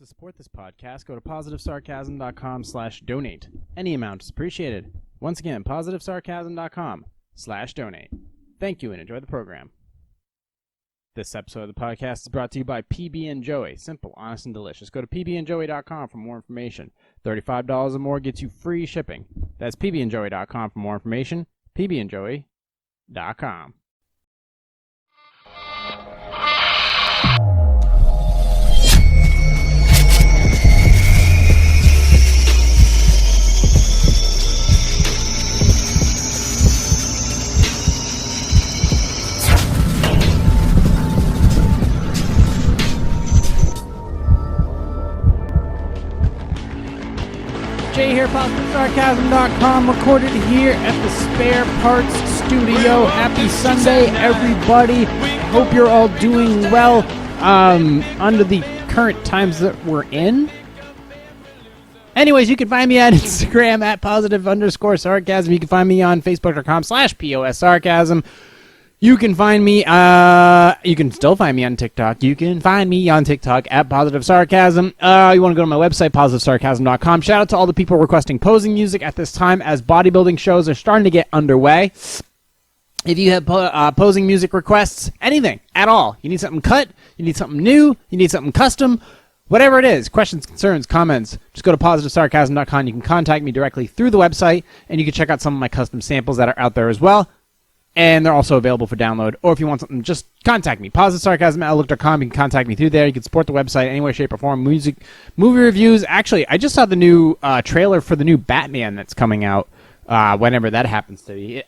To support this podcast, go to positivesarcasm.com/donate. Any amount is appreciated. Once again, positivesarcasm.com/donate. Thank you and enjoy the program. This episode of the podcast is brought to you by PB and Joey. Simple, honest, and delicious. Go to pbandjoey.com for more information. $35 or more gets you free shipping. That's pbandjoey.com for more information. pbandjoey.com. Jay here, PositiveSarcasm.com, recorded here at the Spare Parts Studio. Happy Sunday, everybody. Hope you're all doing well under the current times that we're in. Anyways, you can find me on Instagram at @positive_sarcasm. You can find me on Facebook.com/POSSarcasm. You can find me, you can still find me on TikTok. You can find me on TikTok at Positive Sarcasm. You want to go to my website, PositiveSarcasm.com. Shout out to all the people requesting posing music at this time as bodybuilding shows are starting to get underway. If you have posing music requests, anything at all, you need something cut, you need something new, you need something custom, whatever it is, questions, concerns, comments, just go to PositiveSarcasm.com. You can contact me directly through the website, and you can check out some of my custom samples that are out there as well. And they're also available for download. Or if you want something, just contact me. PositiveSarcasm@outlook.com. You can contact me through there. You can support the website any way, shape, or form. Music, movie reviews. Actually, I just saw the new trailer for the new Batman that's coming out whenever that happens to be.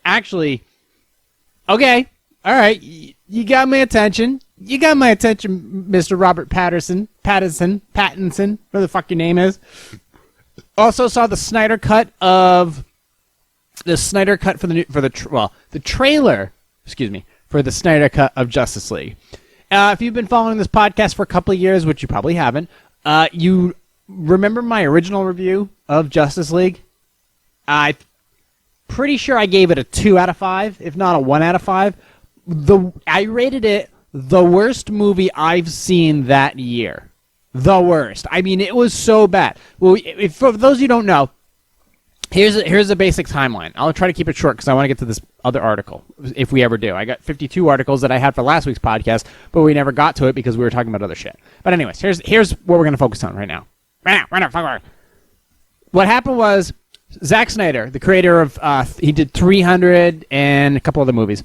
Okay. All right. You got my attention. You got my attention, Mr. Robert Pattinson, whatever the fuck your name is. Also saw the Snyder cut for the trailer, for the Snyder cut of Justice League. If you've been following this podcast for a couple of years, which you probably haven't, you remember my original review of Justice League? I'm pretty sure I gave it a 2 out of 5, if not a 1 out of 5. I rated it the worst movie I've seen that year. The worst. I mean, it was so bad. Well, for those of you who don't know, Here's the basic timeline. I'll try to keep it short because I want to get to this other article, if we ever do. I got 52 articles that I had for last week's podcast, but we never got to it because we were talking about other shit. But anyways, here's what we're going to focus on right now. What happened was Zack Snyder, the creator of, he did 300 and a couple other movies.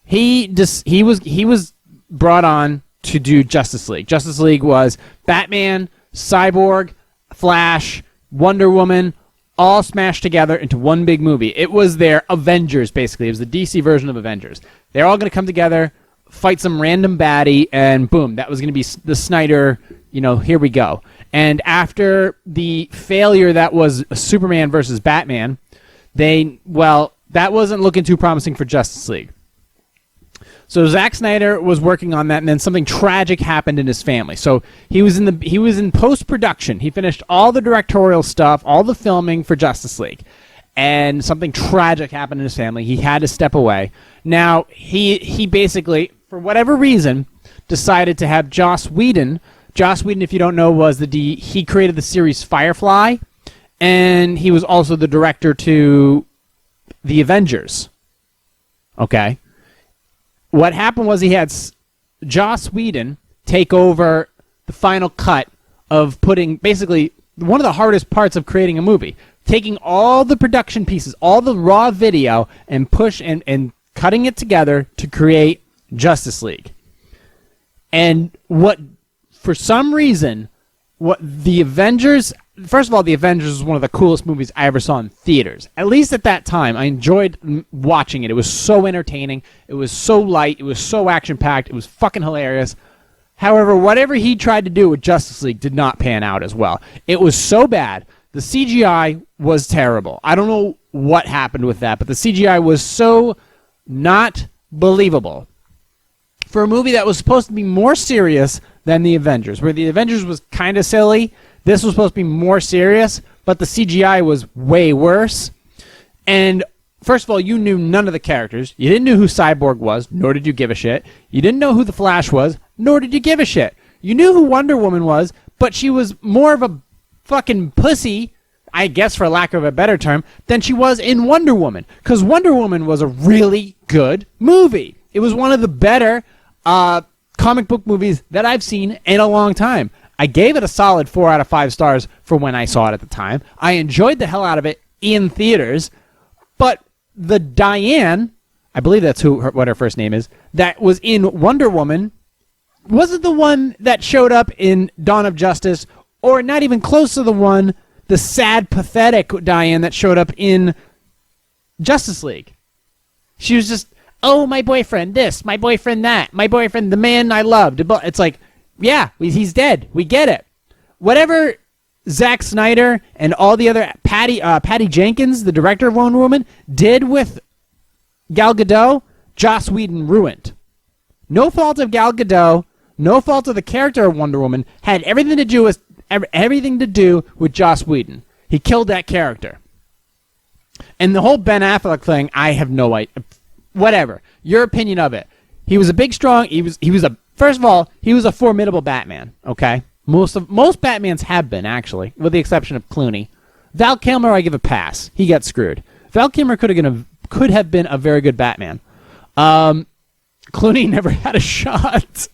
He was brought on to do Justice League. Justice League was Batman, Cyborg, Flash, Wonder Woman, all smashed together into one big movie. It was their Avengers, basically. It was the DC version of Avengers. They're all going to come together, fight some random baddie, and boom, that was going to be the Snyder, here we go. And after the failure that was Superman versus Batman, that wasn't looking too promising for Justice League. So Zack Snyder was working on that, and then something tragic happened in his family. So he was in post-production. He finished all the directorial stuff, all the filming for Justice League, and something tragic happened in his family. He had to step away. Now he basically, for whatever reason, decided to have Joss Whedon. Joss Whedon, if you don't know, he created the series Firefly, and he was also the director to the Avengers. Okay. What happened was he had Joss Whedon take over the final cut of putting, basically, one of the hardest parts of creating a movie, taking all the production pieces, all the raw video, and cutting it together to create Justice League. And for some reason, the Avengers... First of all, The Avengers was one of the coolest movies I ever saw in theaters. At least at that time, I enjoyed watching it. It was so entertaining. It was so light. It was so action-packed. It was fucking hilarious. However, whatever he tried to do with Justice League did not pan out as well. It was so bad. The CGI was terrible. I don't know what happened with that, but the CGI was so not believable. For a movie that was supposed to be more serious than The Avengers, where The Avengers was kind of silly, this was supposed to be more serious, but the CGI was way worse. And first of all, you knew none of the characters. You didn't know who Cyborg was, nor did you give a shit. You didn't know who the Flash was, nor did you give a shit. You knew who Wonder Woman was, but she was more of a fucking pussy, I guess for lack of a better term, than she was in Wonder Woman. Because Wonder Woman was a really good movie. It was one of the better comic book movies that I've seen in a long time. I gave it a solid 4 out of 5 stars for when I saw it at the time. I enjoyed the hell out of it in theaters. But the Diane, I believe that's what her first name is, that was in Wonder Woman, wasn't the one that showed up in Dawn of Justice, or not even close to the sad, pathetic Diane that showed up in Justice League. She was just, oh, my boyfriend this, my boyfriend that, my boyfriend, the man I loved. It's like, yeah, he's dead. We get it. Whatever Zack Snyder and all the other Patty Jenkins, the director of Wonder Woman, did with Gal Gadot, Joss Whedon ruined. No fault of Gal Gadot, no fault of the character of Wonder Woman, had everything to do with Joss Whedon. He killed that character. And the whole Ben Affleck thing, I have no idea. Whatever. Your opinion of it. He was a big, strong, first of all, he was a formidable Batman, okay? Most Batmans have been, actually, with the exception of Clooney. Val Kilmer, I give a pass. He got screwed. Val Kilmer could have been a very good Batman. Clooney never had a shot.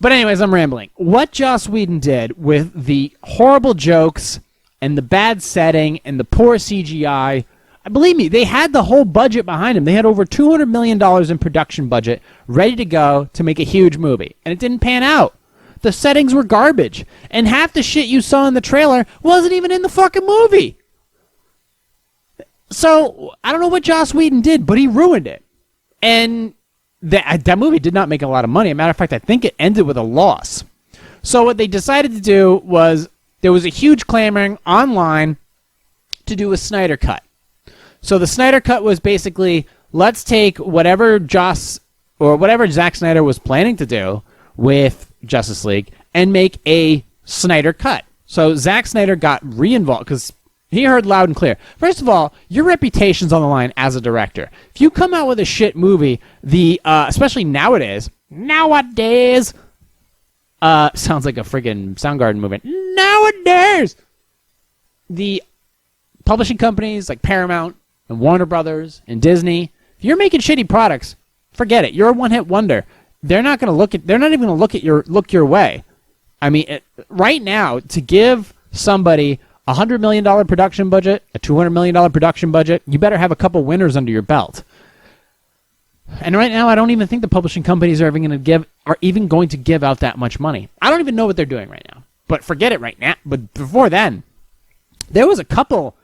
But anyways, I'm rambling. What Joss Whedon did with the horrible jokes and the bad setting and the poor CGI, believe me, they had the whole budget behind them. They had over $200 million in production budget ready to go to make a huge movie. And it didn't pan out. The settings were garbage. And half the shit you saw in the trailer wasn't even in the fucking movie. So, I don't know what Joss Whedon did, but he ruined it. And that movie did not make a lot of money. As a matter of fact, I think it ended with a loss. So what they decided to do was, there was a huge clamoring online to do a Snyder Cut. So the Snyder Cut was basically, let's take whatever Zack Snyder was planning to do with Justice League and make a Snyder Cut. So Zack Snyder got re-involved because he heard loud and clear. First of all, your reputation's on the line as a director. If you come out with a shit movie, especially nowadays, sounds like a friggin' Soundgarden movement. Nowadays, the publishing companies like Paramount and Warner Brothers and Disney, if you're making shitty products, forget it. You're a one-hit wonder. They're not even going to look your way. I mean, right now, to give somebody a $100 million production budget, a $200 million production budget, you better have a couple winners under your belt. And right now, I don't even think the publishing companies are even going to give out that much money. I don't even know what they're doing right now. But forget it right now. But before then, there was a couple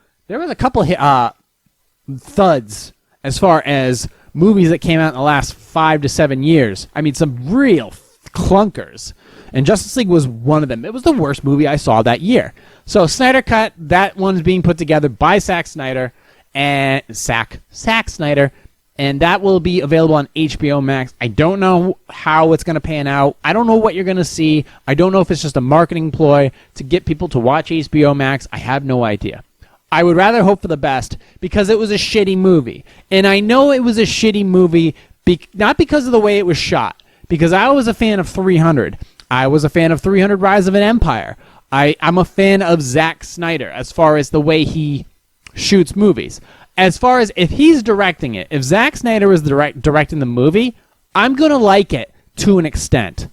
thuds as far as movies that came out in the last 5 to 7 years. I mean, some real clunkers. And Justice League was one of them. It was the worst movie I saw that year. So Snyder Cut, that one's being put together by Zack Snyder, and and that will be available on HBO Max. I don't know how it's going to pan out. I don't know what you're going to see. I don't know if it's just a marketing ploy to get people to watch HBO Max. I have no idea. I would rather hope for the best because it was a shitty movie. And I know it was a shitty movie not because of the way it was shot, because I was a fan of 300. I was a fan of 300 Rise of an Empire. I'm a fan of Zack Snyder as far as the way he shoots movies. As far as if he's directing it, if Zack Snyder is directing the movie, I'm going to like it to an extent.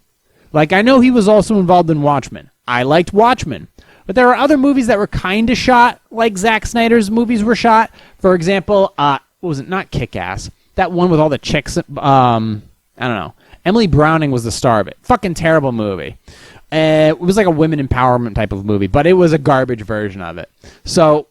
Like, I know he was also involved in Watchmen. I liked Watchmen. But there are other movies that were kind of shot like Zack Snyder's movies were shot. For example, what was it? Not Kick-Ass. That one with all the chicks. I don't know. Emily Browning was the star of it. Fucking terrible movie. It was like a women empowerment type of movie, but it was a garbage version of it. So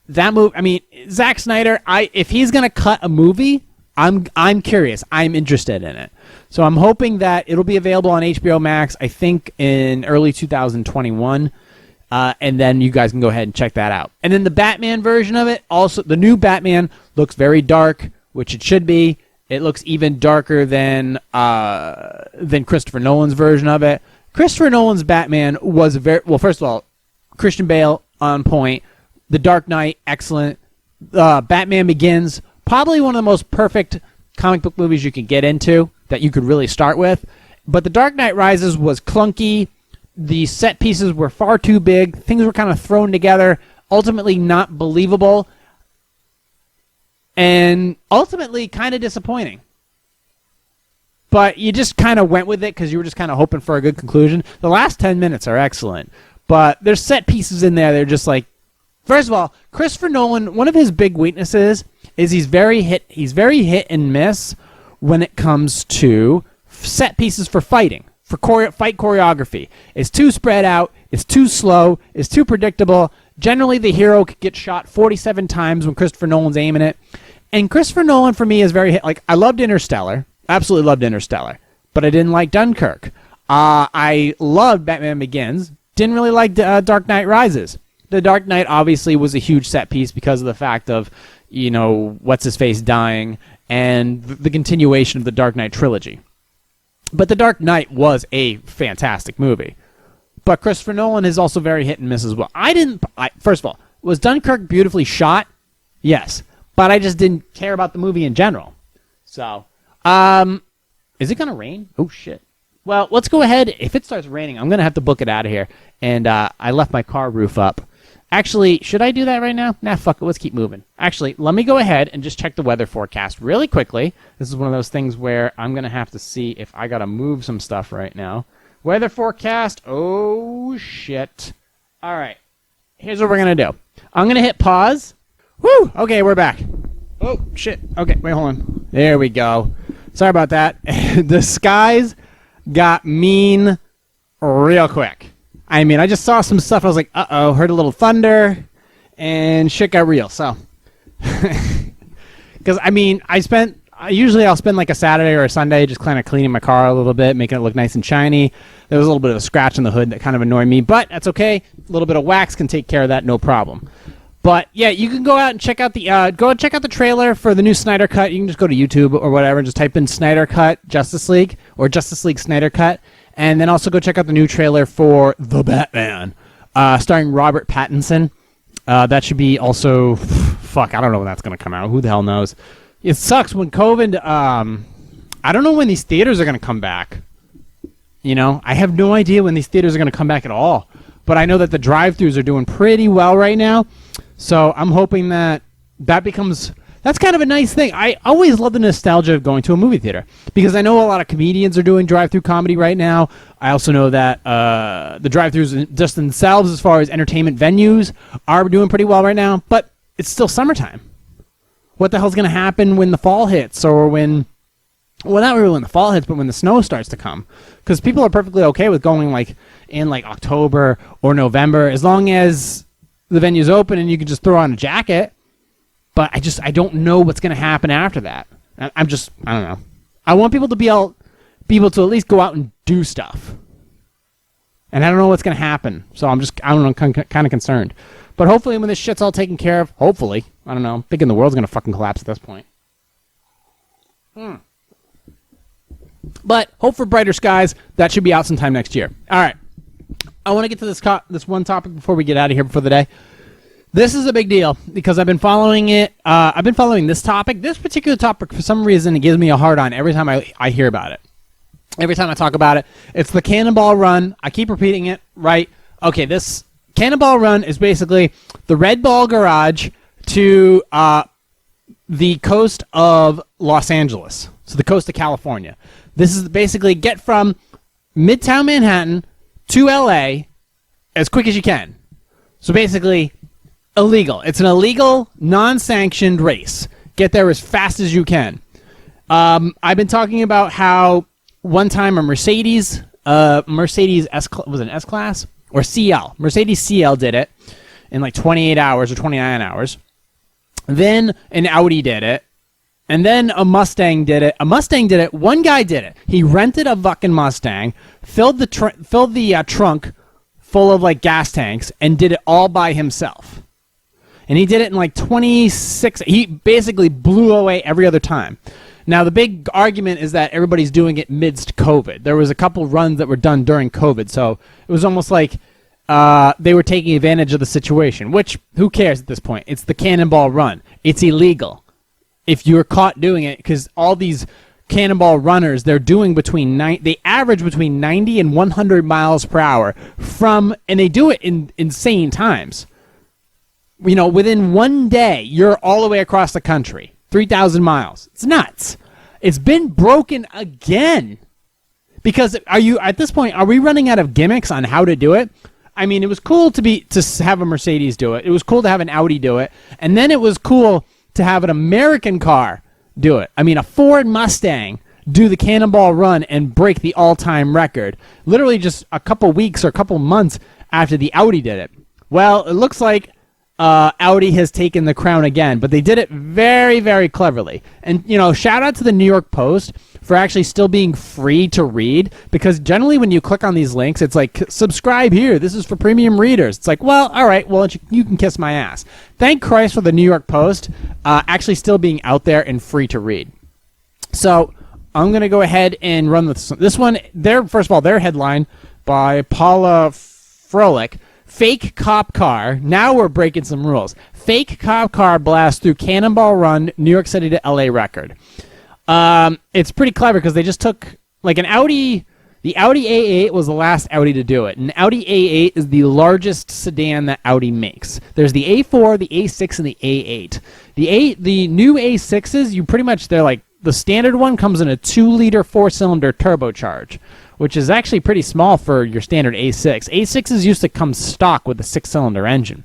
that movie, I mean, Zack Snyder, if he's gonna cut a movie, I'm curious. I'm interested in it. So I'm hoping that it'll be available on HBO Max, I think in early 2021. And then you guys can go ahead and check that out. And then the Batman version of it, also the new Batman looks very dark, which it should be. It looks even darker than Christopher Nolan's version of it. Christopher Nolan's Batman was first of all, Christian Bale on point. The Dark Knight, excellent. Batman Begins, probably one of the most perfect comic book movies you can get into that you could really start with. But The Dark Knight Rises was clunky, The set pieces were far too big. Things were kind of thrown together, ultimately not believable, and ultimately kind of disappointing. But you just kind of went with it because you were just kind of hoping for a good conclusion. The last 10 minutes are excellent, but there's set pieces in there. They're just like, first of all, Christopher Nolan, one of his big weaknesses is he's very hit and miss when it comes to set pieces for fighting, for fight choreography. It's too spread out, it's too slow, it's too predictable. Generally, the hero could get shot 47 times when Christopher Nolan's aiming it. And Christopher Nolan, for me, is very hit. Like, I loved Interstellar. Absolutely loved Interstellar. But I didn't like Dunkirk. I loved Batman Begins. Didn't really like Dark Knight Rises. The Dark Knight obviously was a huge set piece because of the fact of, what's-his-face dying and the continuation of the Dark Knight trilogy. But The Dark Knight was a fantastic movie. But Christopher Nolan is also very hit and miss as well. First of all, was Dunkirk beautifully shot? Yes. But I just didn't care about the movie in general. So, is it going to rain? Oh, shit. Well, let's go ahead. If it starts raining, I'm going to have to book it out of here. And I left my car roof up. Actually, should I do that right now? Nah, fuck it. Let's keep moving. Actually, let me go ahead and just check the weather forecast really quickly. This is one of those things where I'm going to have to see if I got to move some stuff right now. Weather forecast. Oh, shit. All right. Here's what we're going to do. I'm going to hit pause. Woo! Okay, we're back. Oh, shit. Okay, wait, hold on. There we go. Sorry about that. The skies got mean real quick. I mean, I just saw some stuff. I was like, uh-oh, heard a little thunder, and shit got real. So, because, I'll spend like a Saturday or a Sunday just kind of cleaning my car a little bit, making it look nice and shiny. There was a little bit of a scratch in the hood that kind of annoyed me, but that's okay. A little bit of wax can take care of that, no problem. But yeah, you can go out and check out the trailer for the new Snyder Cut. You can just go to YouTube or whatever and just type in Snyder Cut Justice League or Justice League Snyder Cut, and then also go check out the new trailer for The Batman, starring Robert Pattinson. That should be also I don't know when that's gonna come out. Who the hell knows? It sucks when COVID. I don't know when these theaters are gonna come back. I have no idea when these theaters are gonna come back at all. But I know that the drive-thrus are doing pretty well right now. So I'm hoping that's kind of a nice thing. I always love the nostalgia of going to a movie theater because I know a lot of comedians are doing drive-thru comedy right now. I also know that the drive-thrus just themselves, as far as entertainment venues, are doing pretty well right now. But it's still summertime. What the hell's going to happen when the fall hits or well, not really when the fall hits, but when the snow starts to come? Because people are perfectly okay with going in October or November as long as the venue's open and you can just throw on a jacket. But I don't know what's going to happen after that. I don't know. I want people to be able to at least go out and do stuff. And I don't know what's going to happen. So I don't know, kind of concerned. But hopefully when this shit's all taken care of, hopefully, I don't know, I'm thinking the world's going to fucking collapse at this point. But hope for brighter skies. That should be out sometime next year. All right. I want to get to this one topic before we get out of here for the day. This is a big deal because I've been following it. I've been following this topic. This particular topic, for some reason, it gives me a hard on every time I hear about it. Every time I talk about it. It's the Cannonball Run. I keep repeating it, right? Okay, this Cannonball Run is basically the Red Ball Garage to the coast of Los Angeles. So the coast of California. This is basically get from Midtown Manhattan to LA as quick as you can. So basically, illegal. It's an illegal, non-sanctioned race. Get there as fast as you can. I've been talking about how one time a Mercedes was an S-Class or CL. Mercedes CL did it in 28 hours or 29 hours. Then an Audi did it. And then a Mustang did it. One guy did it. He rented a fucking Mustang, filled the trunk full of gas tanks, and did it all by himself. And he did it in 26. He basically blew away every other time. Now the big argument is that everybody's doing it midst COVID. There was a couple runs that were done during COVID, so it was almost like they were taking advantage of the situation. Which who cares at this point? It's the Cannonball Run. It's illegal. If you're caught doing it, because all these Cannonball runners, they're doing they average between 90 and 100 miles per hour and they do it in insane times. Within one day, you're all the way across the country, 3,000 miles. It's nuts. It's been broken again. Because at this point, are we running out of gimmicks on how to do it? I mean, it was cool to have a Mercedes do it. It was cool to have an Audi do it. And then it was cool to have an American car do it. I mean, a Ford Mustang do the Cannonball run and break the all-time record. Literally just a couple weeks or a couple months after the Audi did it. Well, it looks like Audi has taken the crown again, but they did it very, very cleverly. And, shout out to the New York Post for actually still being free to read, because generally when you click on these links, it's like, subscribe here. This is for premium readers. It's like, well, all right, well, you can kiss my ass. Thank Christ for the New York Post actually still being out there and free to read. So I'm going to go ahead and run this one. First of all, their headline by Paula Froelich, fake cop car. Now we're breaking some rules. Fake cop car blast through Cannonball Run, New York City to LA record. It's pretty clever because they just took an Audi. The Audi A8 was the last Audi to do it. And Audi A8 is the largest sedan that Audi makes. There's the A4, the A6, and the A8. The new A6s, they're like, the standard one comes in a 2-liter 4-cylinder turbocharge, which is actually pretty small for your standard A6. A6s used to come stock with a 6-cylinder engine.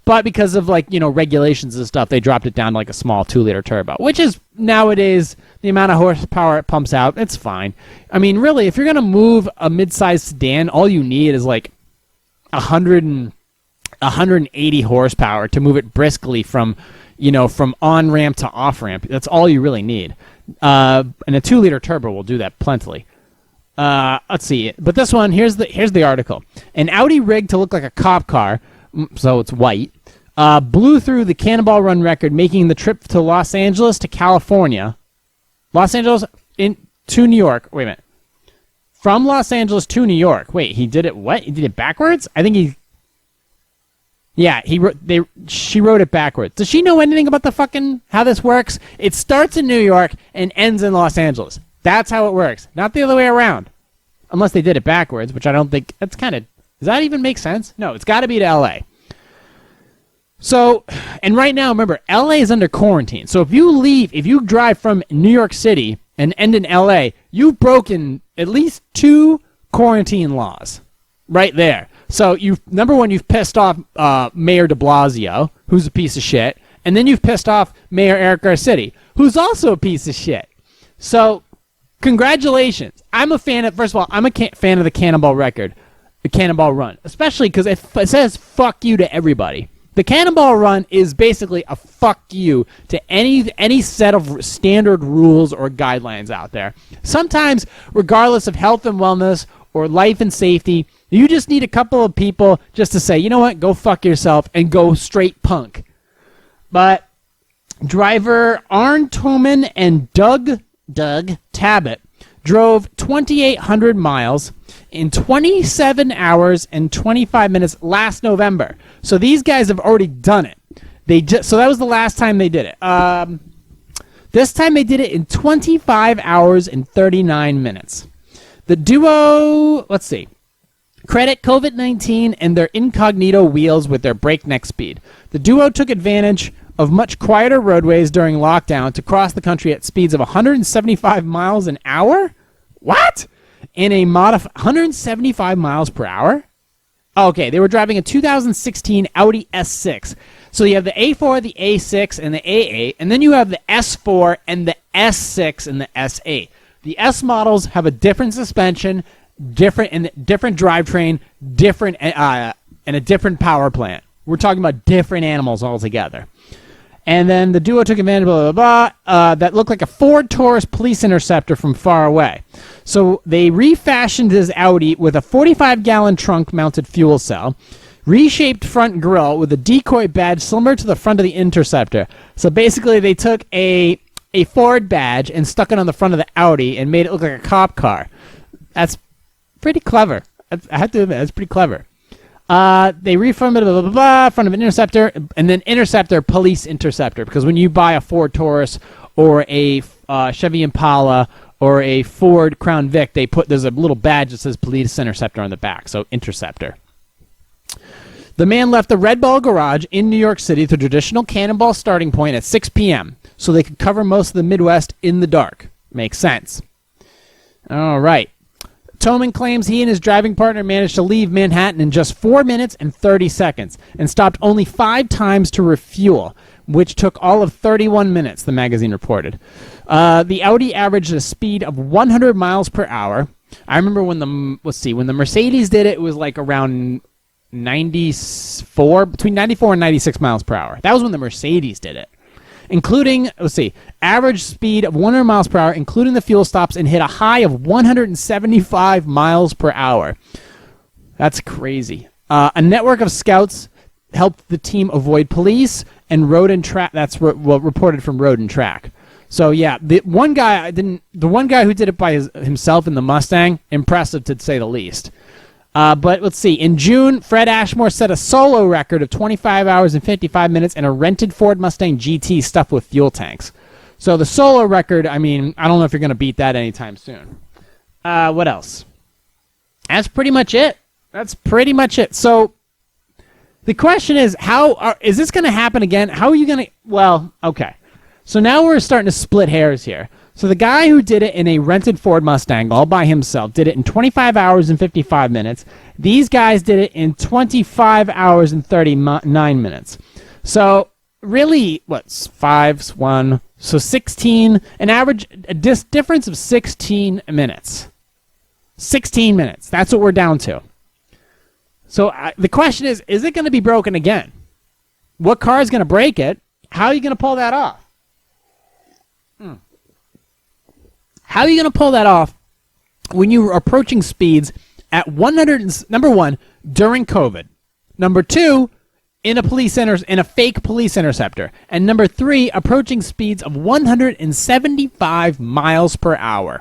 But because of regulations and stuff, they dropped it down to a small 2-liter turbo, which is nowadays the amount of horsepower it pumps out. It's fine. I mean, really, if you're going to move a mid-sized sedan, all you need is 180 horsepower to move it briskly from on-ramp to off-ramp. That's all you really need. And a 2-liter turbo will do that plentifully. Let's see. But this one, here's the article. An Audi rig to look like a cop car, so it's white, blew through the Cannonball Run record, making the trip to Los Angeles to California. Los Angeles to New York. Wait a minute. From Los Angeles to New York. Wait, he did it what? He did it backwards? I think he... Yeah, she wrote it backwards. Does she know anything about how this works? It starts in New York and ends in Los Angeles. That's how it works. Not the other way around. Unless they did it backwards, which I don't think... That's kind of... Does that even make sense? No, it's got to be to L.A. So, and right now, remember, L.A. is under quarantine. So if you drive from New York City and end in L.A., you've broken at least 2 quarantine laws right there. So, number one, you've pissed off Mayor de Blasio, who's a piece of shit. And then you've pissed off Mayor Eric Garcetti, who's also a piece of shit. So, congratulations. First of all, I'm a fan of the Cannonball record. The Cannonball Run, especially because it says fuck you to everybody. The Cannonball Run is basically a fuck you to any set of standard rules or guidelines out there. Sometimes, regardless of health and wellness or life and safety, you just need a couple of people just to say, you know what, go fuck yourself and go straight punk. But driver Arn Toman and Doug Tabbitt drove 2,800 miles in 27 hours and 25 minutes last November. So these guys have already done it. So that was the last time they did it. This time they did it in 25 hours and 39 minutes. The duo, let's see, credit COVID-19 and their incognito wheels with their breakneck speed. The duo took advantage of much quieter roadways during lockdown to cross the country at speeds of 175 miles an hour? What? In a 175 miles per hour? Okay, they were driving a 2016 Audi S6. So you have the A4, the A6, and the A8, and then you have the S4 and the S6 and the S8. The S models have a different suspension, different drivetrain, different and a different power plant. We're talking about different animals altogether. And then the duo took advantage of blah, blah, blah, that looked like a Ford Taurus police interceptor from far away. So they refashioned his Audi with a 45-gallon trunk-mounted fuel cell, reshaped front grille with a decoy badge similar to the front of the Interceptor. So basically they took a Ford badge and stuck it on the front of the Audi and made it look like a cop car. That's pretty clever. I have to admit, that's pretty clever. They reformatted blah, blah, blah, front of an Interceptor, and then Interceptor, police Interceptor, because when you buy a Ford Taurus or a Chevy Impala or a Ford Crown Vic, there's a little badge that says Police Interceptor on the back, so Interceptor. The man left the Red Ball garage in New York City, the traditional Cannonball starting point, at 6 p.m., so they could cover most of the Midwest in the dark. Makes sense. All right. Toman claims he and his driving partner managed to leave Manhattan in just 4 minutes and 30 seconds and stopped only 5 times to refuel, which took all of 31 minutes, the magazine reported. The Audi averaged a speed of 100 miles per hour. I remember when the Mercedes did it, it was like around between 94 and 96 miles per hour. That was when the Mercedes did it. Including, average speed of 100 miles per hour, including the fuel stops, and hit a high of 175 miles per hour. That's crazy. A network of scouts helped the team avoid police and road and track. That's what reported from Road and Track. So yeah, the one guy who did it by himself in the Mustang, impressive to say the least. But let's see. In June, Fred Ashmore set a solo record of 25 hours and 55 minutes in a rented Ford Mustang GT stuffed with fuel tanks. So the solo record, I don't know if you're going to beat that anytime soon. What else? That's pretty much it. So the question is, is this going to happen again? How are you going to... Well, okay. So now we're starting to split hairs here. So the guy who did it in a rented Ford Mustang all by himself did it in 25 hours and 55 minutes. These guys did it in 25 hours and 39 minutes. So really, 16, an average difference of 16 minutes. 16 minutes. That's what we're down to. So the question is it going to be broken again? What car is going to break it? How are you going to pull that off? How are you going to pull that off when you're approaching speeds at 100, number one, during COVID, number two, in a fake police interceptor, and number three, approaching speeds of 175 miles per hour?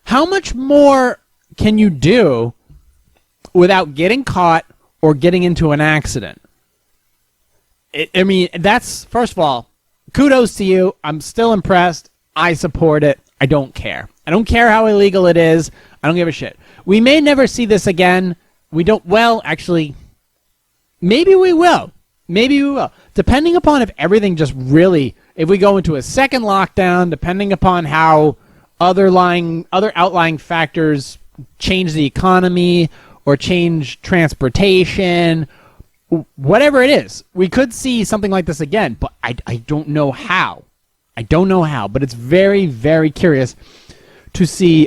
How much more can you do without getting caught or getting into an accident? That's, first of all, kudos to you. I'm still impressed. I support it. I don't care. I don't care how illegal it is. I don't give a shit. We may never see this again. Actually, maybe we will. Depending upon if everything if we go into a second lockdown, depending upon how other outlying factors change the economy or change transportation, whatever it is, we could see something like this again, but I don't know how. But it's very, very curious to see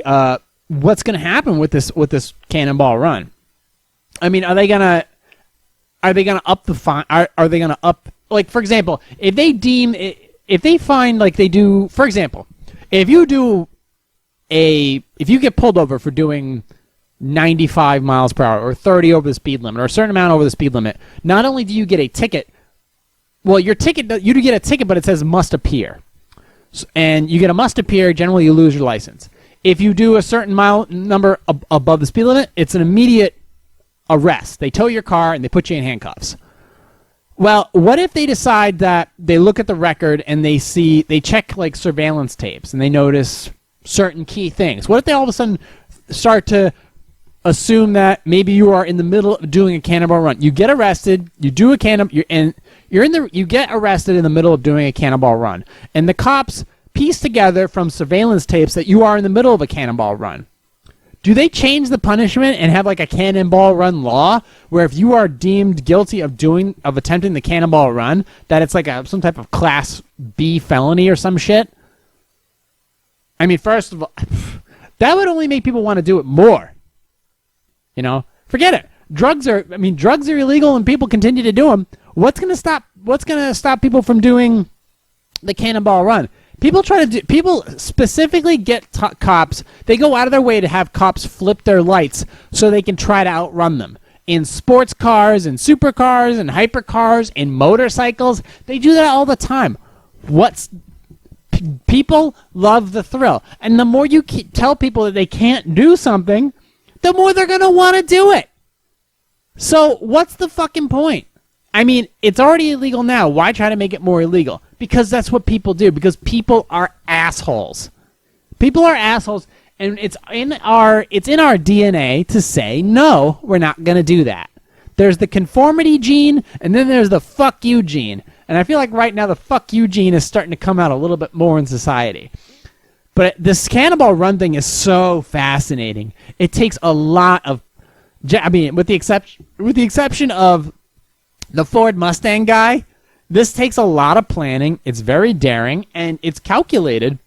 what's going to happen with this Cannonball run. Are they gonna up the fine? Are they gonna up, like, for example, if they find, like they do, for example, if you get pulled over for doing 95 miles per hour or 30 over the speed limit or a certain amount over the speed limit, not only do you get a ticket, you do get a ticket, but it says must appear. And you get a must appear, generally you lose your license. If you do a certain mile number above the speed limit, it's an immediate arrest. They tow your car and they put you in handcuffs. Well, what if they decide that they look at the record and they check like surveillance tapes and they notice certain key things? What if they all of a sudden start to assume that maybe you are in the middle of doing a Cannonball run? You get arrested, you do a you get arrested in the middle of doing a Cannonball run, and the cops piece together from surveillance tapes that you are in the middle of a Cannonball run. Do they change the punishment and have like a Cannonball run law where if you are deemed guilty of attempting the Cannonball run, that it's like some type of Class B felony or some shit? First of all, that would only make people want to do it more. Forget it. Drugs are illegal and people continue to do them. What's going to stop people from doing the Cannonball run? People specifically get cops. They go out of their way to have cops flip their lights so they can try to outrun them. In sports cars and supercars and hypercars and motorcycles, they do that all the time. People love the thrill. And the more you tell people that they can't do something, the more they're going to want to do it. So what's the fucking point? It's already illegal now. Why try to make it more illegal? Because that's what people do. Because people are assholes. People are assholes, and it's in our DNA to say, no, we're not going to do that. There's the conformity gene, and then there's the fuck you gene. And I feel like right now the fuck you gene is starting to come out a little bit more in society. But this Cannonball Run thing is so fascinating. It takes a lot of, with the exception of the Ford Mustang guy, this takes a lot of planning. It's very daring, and it's calculated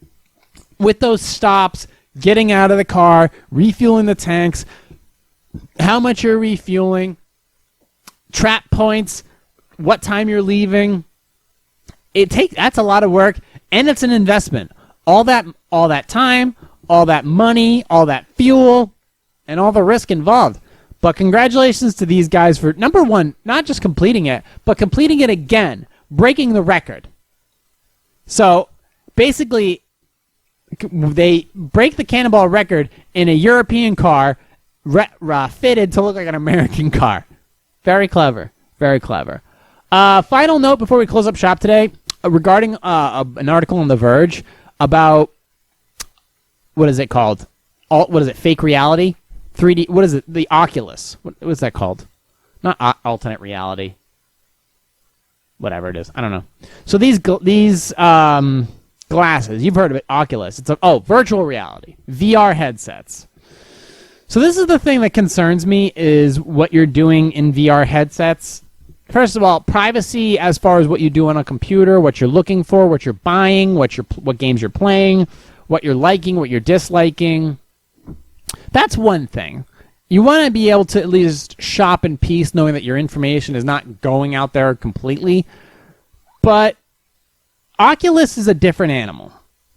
with those stops, getting out of the car, refueling the tanks, how much you're refueling, trap points, what time you're leaving. That's a lot of work, and it's an investment. All that time, all that money, all that fuel, and all the risk involved. But congratulations to these guys for, number one, not just completing it, but completing it again, breaking the record. So basically, they break the Cannonball record in a European car fitted to look like an American car. Very clever. Very clever. Final note before we close up shop today regarding an article on The Verge about, what is it called? What is it? Fake reality? 3D? What is it? The Oculus. What is that called? Not alternate reality. Whatever it is. I don't know. So these glasses, you've heard of it, Oculus. It's virtual reality, VR headsets. So this is the thing that concerns me, is what you're doing in VR headsets. First of all, privacy as far as what you do on a computer, what you're looking for, what you're buying, what games you're playing, what you're liking, what you're disliking. That's one thing. You want to be able to at least shop in peace, knowing that your information is not going out there completely. But Oculus is a different animal.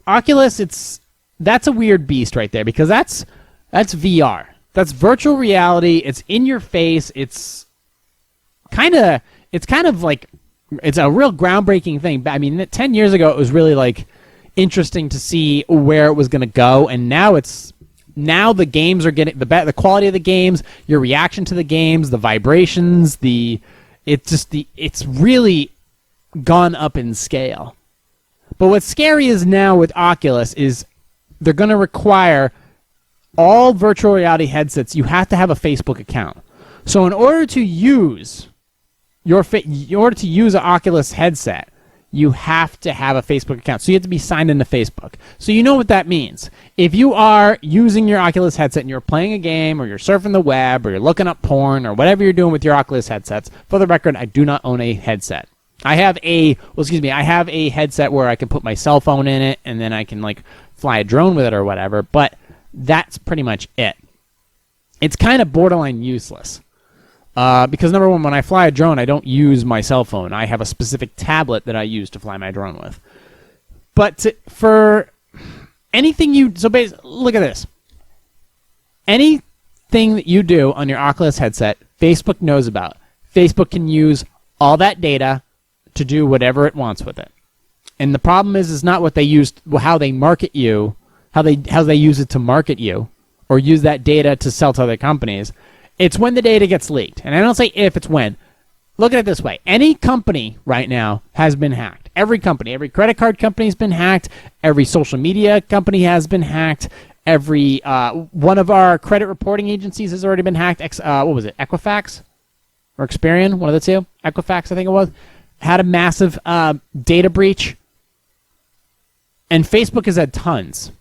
Oculus, that's a weird beast right there, because that's VR. That's virtual reality. It's in your face. It's kind of like, it's a real groundbreaking thing. I mean, 10 years ago it was really like interesting to see where it was going to go, and now the games are getting the quality of the games, your reaction to the games, the vibrations, it's really gone up in scale. But what's scary is now with Oculus is they're going to require all virtual reality headsets, you have to have a Facebook account. So in order to use an Oculus headset, you have to have a Facebook account. So you have to be signed into Facebook. So you know what that means. If you are using your Oculus headset and you're playing a game, or you're surfing the web, or you're looking up porn, or whatever you're doing with your Oculus headsets, for the record, I do not own a headset. I have a headset where I can put my cell phone in it, and then I can like fly a drone with it or whatever, but that's pretty much it. It's kind of borderline useless. Because number one, when I fly a drone, I don't use my cell phone. I have a specific tablet that I use to fly my drone with. But for anything look at this. Anything that you do on your Oculus headset, Facebook knows about. Facebook can use all that data to do whatever it wants with it. And the problem is not what they used, how they market you, how they use it to market you, or use that data to sell to other companies. It's when the data gets leaked. And I don't say if, it's when. Look at it this way. Any company right now has been hacked. Every company. Every credit card company has been hacked. Every social media company has been hacked. Every one of our credit reporting agencies has already been hacked. What was it? Equifax? Or Experian? One of the two? Equifax, I think it was. Had a massive data breach. And Facebook has had tons.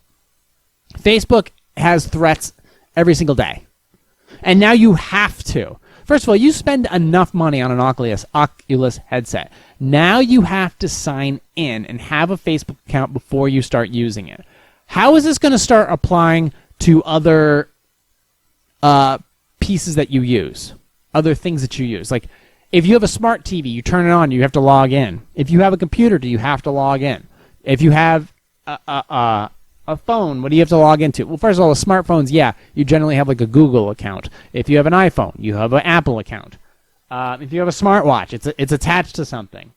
Facebook has threats every single day. And now you have to. First of all, you spend enough money on an Oculus headset. Now you have to sign in and have a Facebook account before you start using it. How is this going to start applying to other pieces that you use? Other things that you use? Like, if you have a smart TV, you turn it on, you have to log in. If you have a computer, do you have to log in? If you have a phone, what do you have to log into? Well, first of all, with smartphones, yeah, you generally have like a Google account. If you have an iPhone, you have an Apple account. If you have a smartwatch, it's attached to something.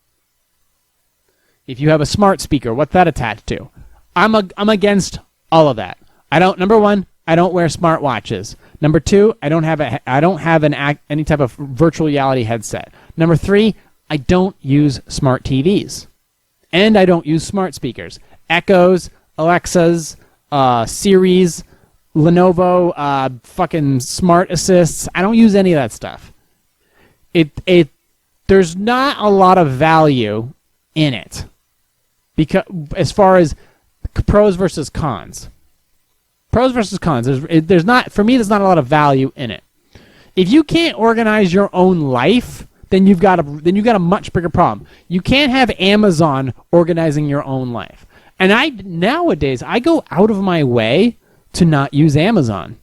If you have a smart speaker, what's that attached to? I'm against all of that. Number one, I don't wear smartwatches. Number two, I don't have any type of virtual reality headset. Number three, I don't use smart TVs. And I don't use smart speakers. Echoes, Alexas, Siris, Lenovo, fucking smart assists. I don't use any of that stuff. There's not a lot of value in it. Because as far as pros versus cons. Pros versus cons. There's not a lot of value in it. If you can't organize your own life, then you've got a much bigger problem. You can't have Amazon organizing your own life. And nowadays I go out of my way to not use Amazon.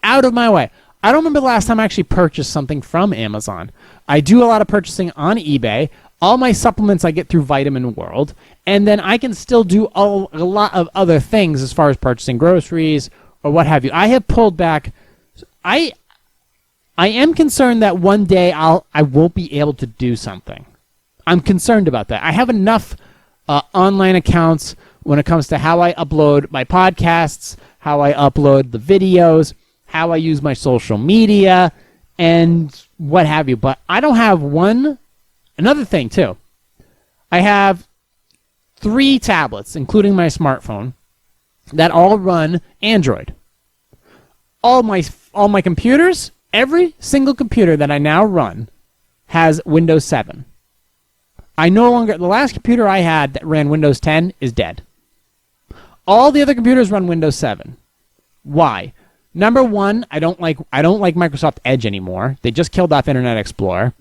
Out of my way. I don't remember the last time I actually purchased something from Amazon. I do a lot of purchasing on eBay. All my supplements I get through Vitamin World, and then I can still do a lot of other things as far as purchasing groceries or what have you. I have pulled back. I am concerned that one day I won't be able to do something. I'm concerned about that. I have enough online accounts when it comes to how I upload my podcasts, how I upload the videos, how I use my social media, and what have you. But I don't have one. Another thing, too. I have 3 tablets, including my smartphone, that all run Android. All my computers, every single computer that I now run has Windows 7. The last computer I had that ran Windows 10 is dead. All the other computers run Windows 7. Why? Number one, I don't like Microsoft Edge anymore. They just killed off Internet Explorer.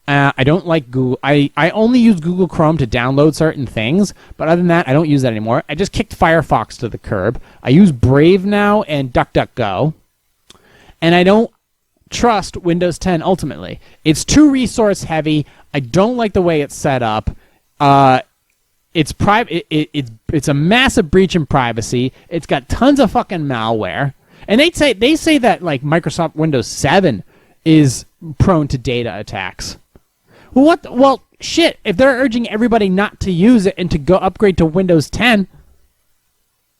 I don't like Google. I only use Google Chrome to download certain things, but other than that, I don't use that anymore. I just kicked Firefox to the curb. I use Brave now and DuckDuckGo, and I don't trust Windows 10 ultimately. It's too resource heavy. I don't like the way it's set up. It's private. It's a massive breach in privacy. It's got tons of fucking malware, and they say that like Microsoft Windows 7 is prone to data attacks. Well, shit, if they're urging everybody not to use it and to go upgrade to Windows 10,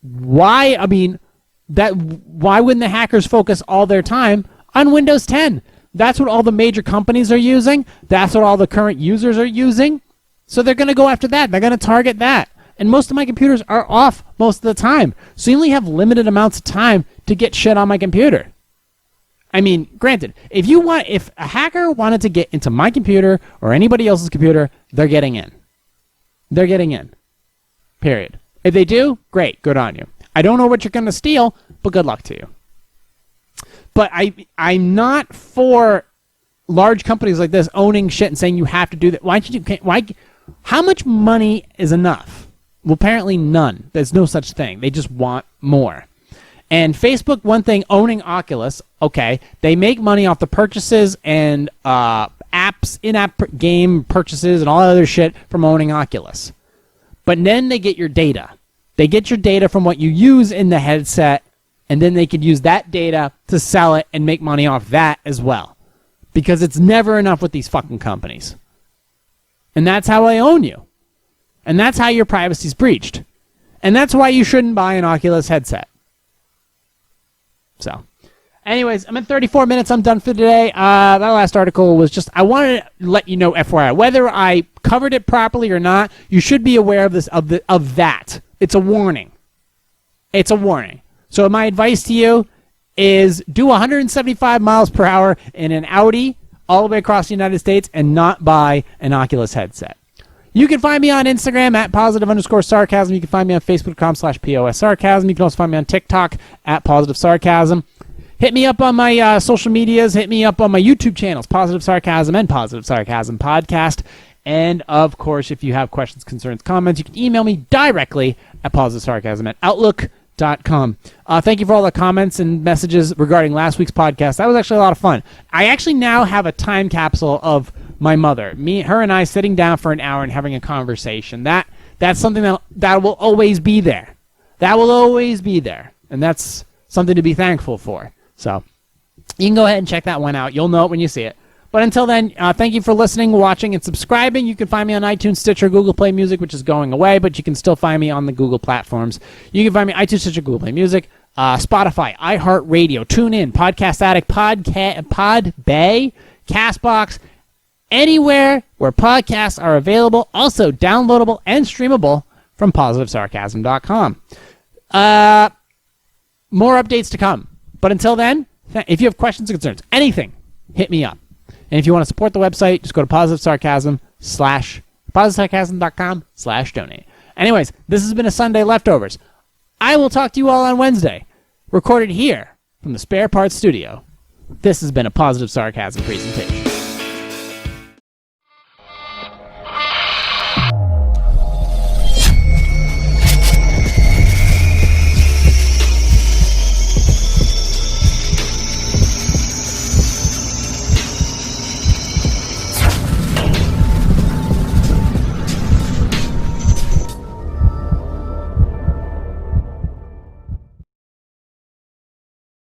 why wouldn't the hackers focus all their time on Windows 10? That's what all the major companies are using. That's what all the current users are using. So they're going to go after that. They're going to target that. And most of my computers are off most of the time. So you only have limited amounts of time to get shit on my computer. I mean, granted, if a hacker wanted to get into my computer or anybody else's computer, they're getting in. They're getting in. Period. If they do, great, good on you. I don't know what you're going to steal, but good luck to you. But I'm not for large companies like this owning shit and saying you have to do that. How much money is enough? Well, apparently none. There's no such thing. They just want more. And Facebook, one thing, owning Oculus, okay, they make money off the purchases and apps, in-app game purchases and all that other shit from owning Oculus. But then they get your data. They get your data from what you use in the headset, and then they could use that data to sell it and make money off that as well. Because it's never enough with these fucking companies. And that's how they own you. And that's how your privacy's breached. And that's why you shouldn't buy an Oculus headset. So, anyways, I'm at 34 minutes. I'm done for today. That last article was just, I wanted to let you know, FYI, whether I covered it properly or not, you should be aware of this, of that. It's a warning. It's a warning. So my advice to you is do 175 miles per hour in an Audi all the way across the United States and not buy an Oculus headset. You can find me on Instagram at @positive_sarcasm. You can find me on Facebook.com/POS Sarcasm. You can also find me on TikTok at Positive Sarcasm. Hit me up on my social medias. Hit me up on my YouTube channels, Positive Sarcasm and Positive Sarcasm Podcast. And, of course, if you have questions, concerns, comments, you can email me directly at positivesarcasm@outlook.com. Thank you for all the comments and messages regarding last week's podcast. That was actually a lot of fun. I actually now have a time capsule of my mother, her and I sitting down for an hour and having a conversation. That's something that will always be there. That will always be there. And that's something to be thankful for. So you can go ahead and check that one out. You'll know it when you see it. But until then, thank you for listening, watching, and subscribing. You can find me on iTunes, Stitcher, Google Play Music, which is going away, but you can still find me on the Google platforms. You can find me iTunes, Stitcher, Google Play Music, Spotify, iHeartRadio, TuneIn, Podcast Addict, Podbay, CastBox, anywhere where podcasts are available, also downloadable and streamable from PositiveSarcasm.com. More updates to come. But until then, if you have questions or concerns, anything, hit me up. And if you want to support the website, just go to PositiveSarcasm.com/donate. Anyways, this has been a Sunday Leftovers. I will talk to you all on Wednesday, recorded here from the Spare Parts Studio. This has been a Positive Sarcasm presentation.